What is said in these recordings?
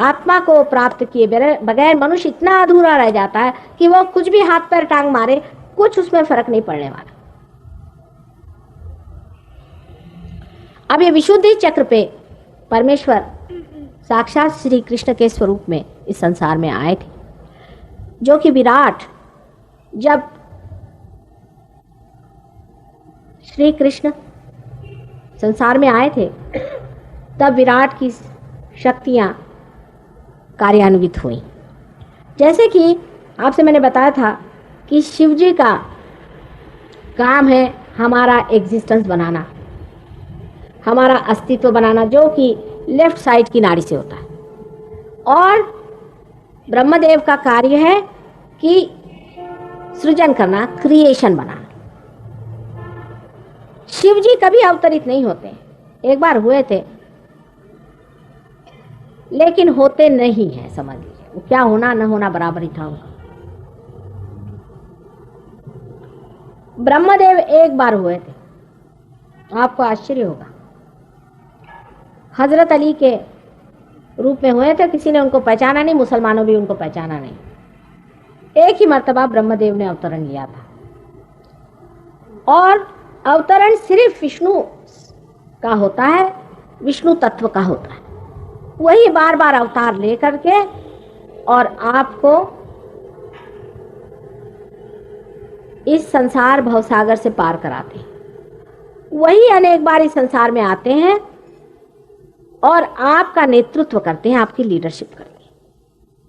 आत्मा को प्राप्त किए बगैर मनुष्य इतना अधूरा रह जाता है कि वो कुछ भी हाथ पैर टांग मारे, कुछ उसमें फर्क नहीं पड़ने वाला। अब ये विशुद्धि चक्र पे परमेश्वर साक्षात श्री कृष्ण के स्वरूप में इस संसार में आए थे, जो कि विराट, जब श्री कृष्ण संसार में आए थे तब विराट की शक्तियां कार्यान्वित हुई। जैसे कि आपसे मैंने बताया था कि शिव जी का काम है हमारा एग्जिस्टेंस बनाना, हमारा अस्तित्व बनाना, जो कि लेफ्ट साइड की नाड़ी से होता है, और ब्रह्मदेव का कार्य है कि सृजन करना, क्रिएशन बनाना। शिव जी कभी अवतरित नहीं होते, एक बार हुए थे लेकिन होते नहीं है, समझ लीजिए। वो क्या होना न होना बराबर ही था उनका। ब्रह्मदेव एक बार हुए थे, आपको आश्चर्य होगा। हजरत अली के रूप में हुए थे, किसी ने उनको पहचाना नहीं, मुसलमानों भी उनको पहचाना नहीं। एक ही मर्तबा ब्रह्मदेव ने अवतरण लिया था, और अवतरण सिर्फ विष्णु का होता है, विष्णु तत्व का होता है। वही बार बार अवतार लेकर के और आपको इस संसार भवसागर से पार कराते हैं। वही अनेक बार इस संसार में आते हैं और आपका नेतृत्व करते हैं, आपकी लीडरशिप करते हैं।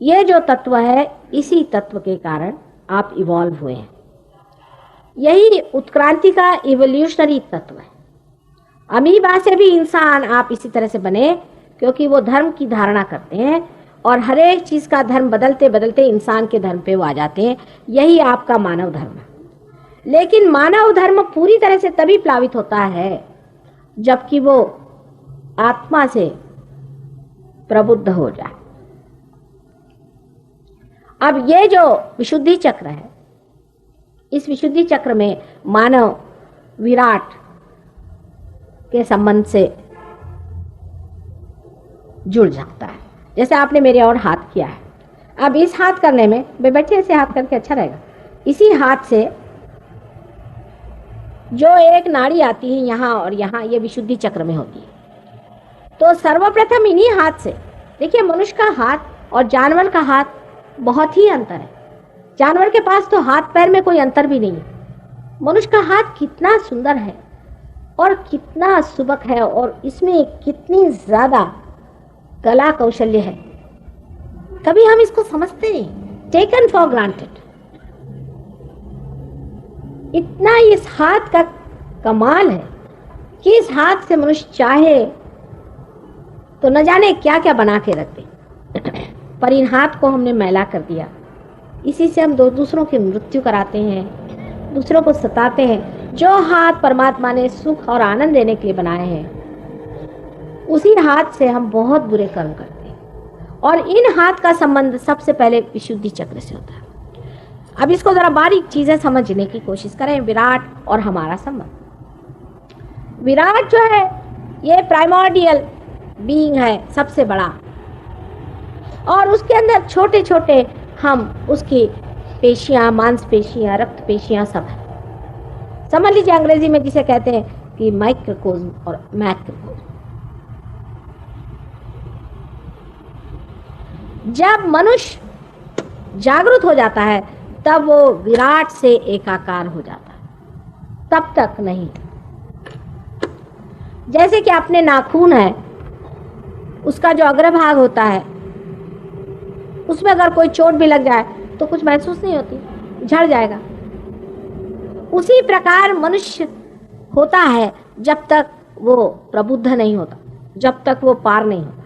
ये जो तत्व है, इसी तत्व के कारण आप इवॉल्व हुए हैं। यही उत्क्रांति का इवोल्यूशनरी तत्व है। अमीबा से भी इंसान आप इसी तरह से बने, क्योंकि वो धर्म की धारणा करते हैं और हर एक चीज का धर्म बदलते बदलते इंसान के धर्म पे वो आ जाते हैं। यही आपका मानव धर्म है। लेकिन मानव धर्म पूरी तरह से तभी प्लावित होता है जबकि वो आत्मा से प्रबुद्ध हो जाए। अब ये जो विशुद्धि चक्र है, इस विशुद्धि चक्र में मानव विराट के संबंध से जुड़ जाता है। जैसे आपने मेरे और हाथ किया है, अब इस हाथ करने में, बैठे से हाथ करके अच्छा रहेगा, इसी हाथ से जो एक नाड़ी आती है यहाँ और यहाँ, ये विशुद्धि चक्र में होती है। तो सर्वप्रथम इन्हीं हाथ से, देखिए मनुष्य का हाथ और जानवर का हाथ बहुत ही अंतर है। जानवर के पास तो हाथ पैर में कोई अंतर भी नहीं है। मनुष्य का हाथ कितना सुंदर है और कितना सुबक है, और इसमें कितनी ज्यादा कला कौशल्य है, कभी हम इसको समझते नहीं, टेकन फॉर ग्रांटेड। इतना इस हाथ का कमाल है कि इस हाथ से मनुष्य चाहे तो न जाने क्या क्या बना के रख दे, पर इन हाथ को हमने मैला कर दिया। इसी से हम दूसरों की मृत्यु कराते हैं, दूसरों को सताते हैं। जो हाथ परमात्मा ने सुख और आनंद देने के लिए बनाए हैं, उसी हाथ से हम बहुत बुरे कर्म करते हैं। और इन हाथ का संबंध सबसे पहले विशुद्धि चक्र से होता है। अब इसको जरा बारीक चीजें समझने की कोशिश करें, विराट और हमारा संबंध। विराट जो है ये प्राइमोर्डियल बीइंग है, सबसे बड़ा, और उसके अंदर छोटे छोटे हम उसकी पेशियां, मांसपेशियां, रक्त पेशियां सब है। समझ लीजिए अंग्रेजी में जिसे कहते हैं कि माइक्रोकोज्म और मैक्रोकोज्म। जब मनुष्य जागृत हो जाता है तब वो विराट से एकाकार हो जाता है, तब तक नहीं। जैसे कि अपने नाखून है, उसका जो अग्रभाग होता है, उसमें अगर कोई चोट भी लग जाए तो कुछ महसूस नहीं होती, झड़ जाएगा। उसी प्रकार मनुष्य होता है जब तक वो प्रबुद्ध नहीं होता, जब तक वो पार नहीं होता।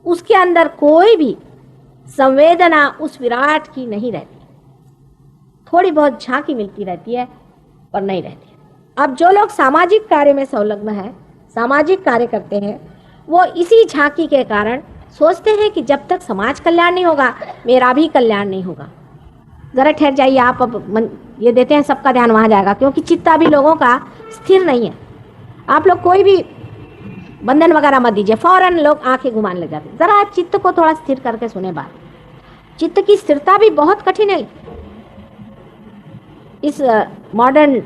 उसके अंदर कोई भी संवेदना उस विराट की नहीं रहती, थोड़ी बहुत झांकी मिलती रहती है पर नहीं रहती। अब जो लोग सामाजिक कार्य में संलग्न है, सामाजिक कार्य करते हैं, वो इसी झांकी के कारण सोचते हैं कि जब तक समाज कल्याण नहीं होगा मेरा भी कल्याण नहीं होगा। जरा ठहर जाइए आप, अब ये देते हैं सबका ध्यान वहां जाएगा, क्योंकि चित्ता भी लोगों का स्थिर नहीं है। आप लोग कोई भी बंधन वगैरह मत दीजिए, फौरन लोग आंखें घुमाने लग जाते। जरा चित्त को थोड़ा स्थिर करके सुने बात। चित्त की स्थिरता भी बहुत कठिन है इस मॉडर्न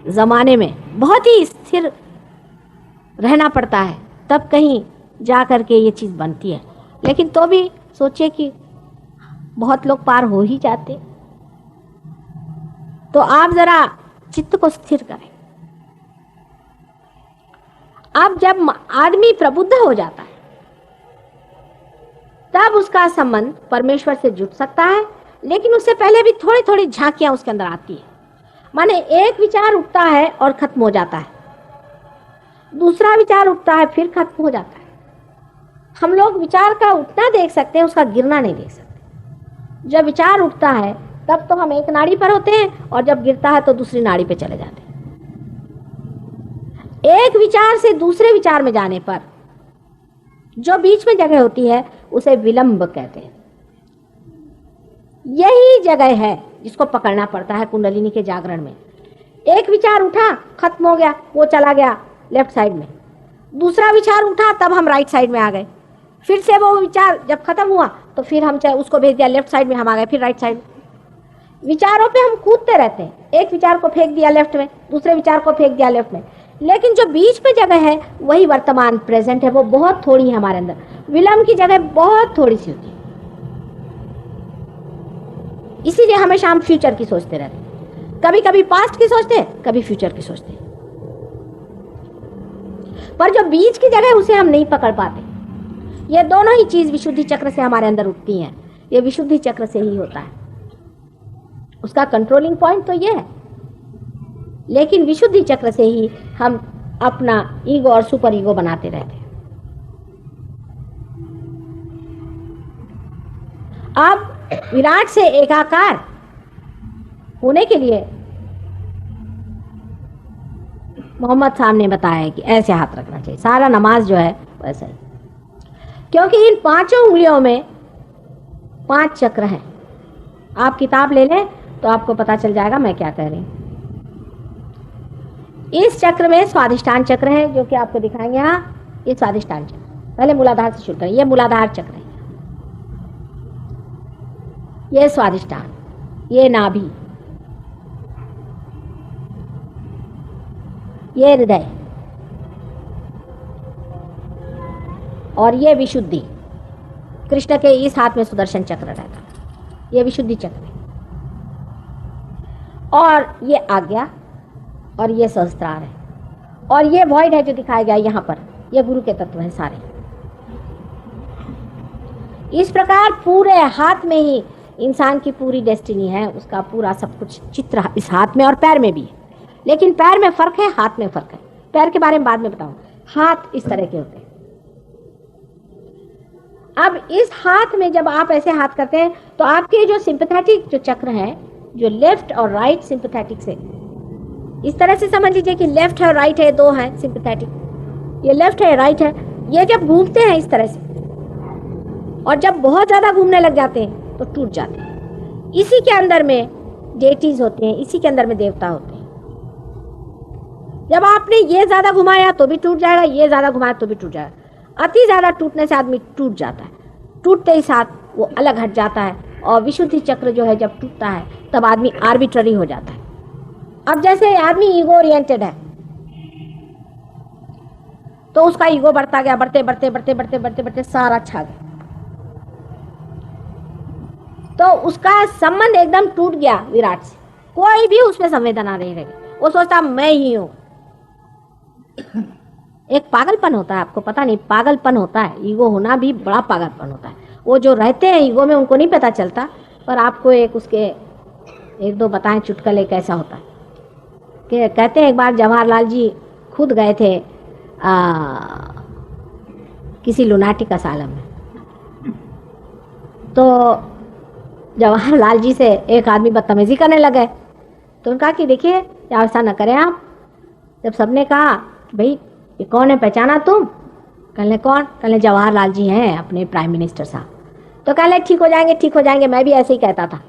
जमाने में, बहुत ही स्थिर रहना पड़ता है, तब कहीं जा करके ये चीज बनती है। लेकिन तो भी सोचिए कि बहुत लोग पार हो ही जाते। तो आप जरा चित्त को स्थिर करें। अब जब आदमी प्रबुद्ध हो जाता है तब उसका संबंध परमेश्वर से जुड़ सकता है, लेकिन उससे पहले भी थोड़ी थोड़ी झांकियां उसके अंदर आती है। माने एक विचार उठता है और खत्म हो जाता है, दूसरा विचार उठता है फिर खत्म हो जाता है। हम लोग विचार का उठना देख सकते हैं, उसका गिरना नहीं देख सकते। जब विचार उठता है तब तो हम एक नाड़ी पर होते हैं, और जब गिरता है तो दूसरी नाड़ी पे चले जाते हैं। एक विचार से दूसरे विचार में जाने पर जो बीच में जगह होती है उसे विलंब कहते हैं। यही जगह है जिसको पकड़ना पड़ता है कुंडलिनी के जागरण में। एक विचार उठा, खत्म हो गया, वो चला गया लेफ्ट साइड में। दूसरा विचार उठा, तब हम राइट साइड में आ गए। फिर से वो विचार जब खत्म हुआ तो फिर हम चाहे उसको भेज दिया लेफ्ट साइड में, हम आ गए फिर राइट साइड में। विचारों पे हम कूदते रहते हैं। एक विचार को फेंक दिया लेफ्ट में, दूसरे विचार को फेंक दिया लेफ्ट में, लेकिन जो बीच में जगह है वही वर्तमान प्रेजेंट है, वो बहुत थोड़ी है हमारे अंदर। विलंब की जगह बहुत थोड़ी सी होती है। इसीलिए हमेशा हम फ्यूचर की सोचते रहते हैं, कभी कभी पास्ट की सोचते हैं, कभी फ्यूचर की सोचते हैं, पर जो बीच की जगह उसे हम नहीं पकड़ पाते। ये दोनों ही चीज विशुद्धि चक्र से हमारे अंदर उठती हैं। ये विशुद्धि चक्र से ही होता है, उसका कंट्रोलिंग पॉइंट तो ये है। लेकिन विशुद्धि चक्र से ही हम अपना ईगो और सुपर ईगो बनाते रहते हैं। अब विराट से एकाकार होने के लिए मोहम्मद साहब ने बताया है कि ऐसे हाथ रखना चाहिए। सारा नमाज जो है वैसा ही, क्योंकि इन पांचों उंगलियों में 5 चक्र हैं। आप किताब ले लें तो आपको पता चल जाएगा मैं क्या कह रही हूं। इस चक्र में स्वादिष्ठान चक्र है, जो कि आपको दिखाएंगे। यहाँ ये स्वादिष्ठान चक्र, पहले मूलाधार से शुरू करें। ये मूलाधार चक्र है, ये स्वादिष्ठान, ये नाभि, ये हृदय, और ये विशुद्धि। कृष्ण के इस हाथ में सुदर्शन चक्र रहता है, ये विशुद्धि चक्र है। और ये आज्ञा, और ये सहस्त्रार है, और ये वॉइड है जो दिखाया गया यहाँ पर, ये गुरु के तत्व हैं सारे। इस प्रकार पूरे हाथ में ही इंसान की पूरी डेस्टिनी है, उसका पूरा सब कुछ चित्र इस हाथ में और पैर में भी है। लेकिन पैर में फर्क है, हाथ में फर्क है। पैर के बारे में बाद में बताऊं। हाथ इस तरह के होते हैं। अब इस हाथ में जब आप ऐसे हाथ करते हैं तो आपके जो सिंपैथेटिक जो चक्र है, जो लेफ्ट और राइट सिंपैथेटिक से, इस तरह से समझ लीजिए कि लेफ्ट है और राइट है, दो है सिंपैथेटिक। ये लेफ्ट है, राइट है, ये जब घूमते हैं इस तरह से, और जब बहुत ज्यादा घूमने लग जाते हैं तो टूट जाते हैं। इसी के अंदर में डेटीज होते हैं, इसी के अंदर में देवता होते हैं। जब आपने ये ज्यादा घुमाया तो भी टूट जाएगा, ये ज्यादा घुमाया तो भी टूट जाएगा। अति ज्यादा टूटने से आदमी टूट जाता है, टूटते ही साथ वो अलग हट जाता है। और विशुद्धि चक्र जो है जब टूटता है तब आदमी आर्बिट्ररी हो जाता है। अब जैसे आदमी ईगो ओरिएंटेड है तो उसका ईगो बढ़ता गया, बढ़ते बढ़ते बढ़ते बढ़ते बढ़ते बढ़ते सारा छा गया, तो उसका संबंध एकदम टूट गया विराट से। कोई भी उसमें संवेदना नहीं रही, वो सोचता मैं ही हूं। एक पागलपन होता है, आपको पता नहीं, पागलपन होता है। ईगो होना भी बड़ा पागलपन होता है। वो जो रहते हैं ईगो में उनको नहीं पता चलता, पर आपको एक उसके 1-2 बताएं चुटकुले कैसा होता है। कि कहते हैं एक बार जवाहरलाल जी खुद गए थे किसी लुनाटिक असालम में, तो जवाहरलाल जी से एक आदमी बदतमीजी करने लगे। तो उनका कि देखिए ऐसा न करें आप। जब सबने कहा भाई ये कौन है, पहचाना तुम? कहने कौन? कहने जवाहरलाल जी हैं, अपने प्राइम मिनिस्टर साहब। तो कहले ठीक हो जाएंगे, ठीक हो जाएंगे, मैं भी ऐसे ही कहता था।